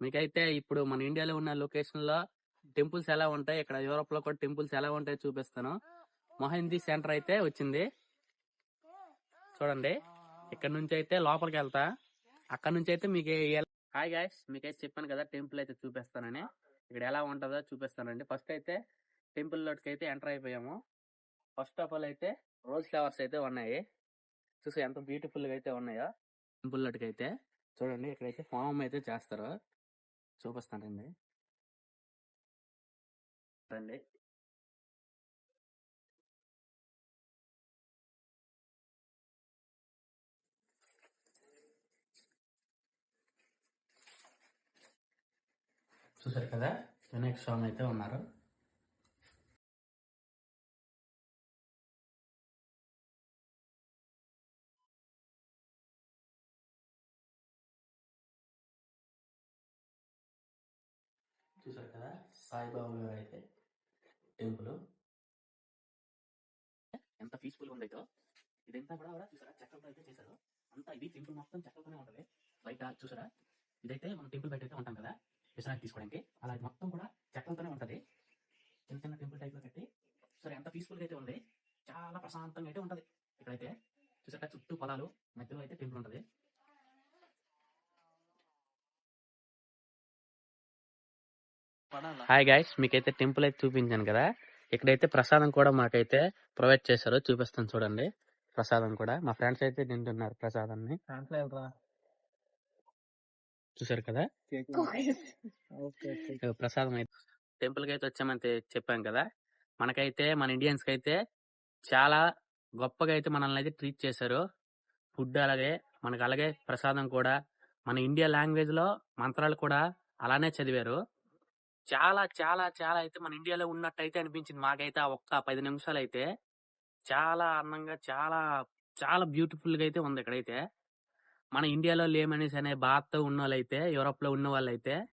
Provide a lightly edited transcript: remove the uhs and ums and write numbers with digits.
మీకైతే ఇప్పుడు మన ఇండియాలో ఉన్న లొకేషన్ లో టెంపుల్స్ ఎలా ఉంటాయి, ఇక్కడ యూరోప్ లో కూడా టెంపుల్స్ ఎలా ఉంటాయి చూపిస్తాను. మొహిందీ సెంటర్ అయితే వచ్చింది చూడండి. ఇక్కడ నుంచి అయితే లోపలికి వెళ్తా, అక్కడ నుంచి అయితే మీకు హాయ్ గాయ్స్, మీకైతే చెప్పాను కదా టెంపుల్ అయితే చూపిస్తానని. ఇక్కడ ఎలా ఉంటుందో చూపిస్తానండి. ఫస్ట్ అయితే టెంపుల్ లోకి అయితే ఎంటర్ అయిపోయాము. ఫస్ట్ ఆఫ్ ఆల్ అయితే రోజ్ ఫ్లవర్స్ అయితే ఉన్నాయి. చూసి ఎంత బ్యూటిఫుల్ గా అయితే ఉన్నాయో. టెంపుల్ లోకి అయితే చూడండి, ఇక్కడైతే హోమం అయితే చేస్తారు, చూపిస్తానండి రండి. చూసారు కదా, వినాయక స్వామి అయితే ఉన్నారు. చూసారు కదా, సాయిబాబా గారు అయితే టెంపుల్ ఎంత పీస్ఫుల్ గా ఉందైతే. ఇదంతా కూడా చూసారా చెక్కలతో అయితే చేశారు. అంతా ఇది టెంపుల్ మొత్తం చెక్కలతోనే ఉంటది. బయట చూసారా, ఇదైతే మనం టెంపుల్ బయట అయితే ఉంటాం కదా విశ్రాంతి తీసుకోవడానికి, అలా ఇది మొత్తం కూడా చెక్కలతోనే ఉంటది. చిన్న చిన్న టెంపుల్ టైప్ లో కట్టి సరే ఎంత పీస్ఫుల్ గా అయితే ఉంది. చాలా ప్రశాంతంగా అయితే ఉంటది ఇక్కడైతే. చూసారా చుట్టూ పొలాలు, మధ్యలో అయితే టెంపుల్ ఉంటది. హాయ్ గాయ్స్, మీకైతే టెంపుల్ అయితే చూపించాను కదా. ఇక్కడైతే ప్రసాదం కూడా మాకైతే ప్రొవైడ్ చేశారు, చూపిస్తాను చూడండి. ప్రసాదం కూడా మా ఫ్రెండ్స్ అయితే తింటున్నారు ప్రసాదాన్ని. చూసారు కదా, ప్రసాదం అయితే టెంపుల్ కి అయితే వచ్చామని చెప్పాం కదా. మనకైతే మన ఇండియన్స్ కి అయితే చాలా గొప్పగా అయితే మనల్ని అయితే ట్రీట్ చేశారు. ఫుడ్ అలాగే మనకు, అలాగే ప్రసాదం కూడా మన ఇండియా లాంగ్వేజ్ లో మంత్రాలు కూడా అలానే చదివారు. చాలా చాలా చాలా అయితే మన ఇండియాలో ఉన్నట్టు అయితే అనిపించింది మాకైతే. ఆ ఒక్క 10 నిమిషాలు అయితే చాలా అందంగా, చాలా చాలా బ్యూటిఫుల్ గా అయితే ఉంది ఇక్కడైతే. మన ఇండియాలో లేమనేసి అనే బాధతో ఉన్న వాళ్ళైతే, యూరోప్ లో ఉన్న వాళ్ళైతే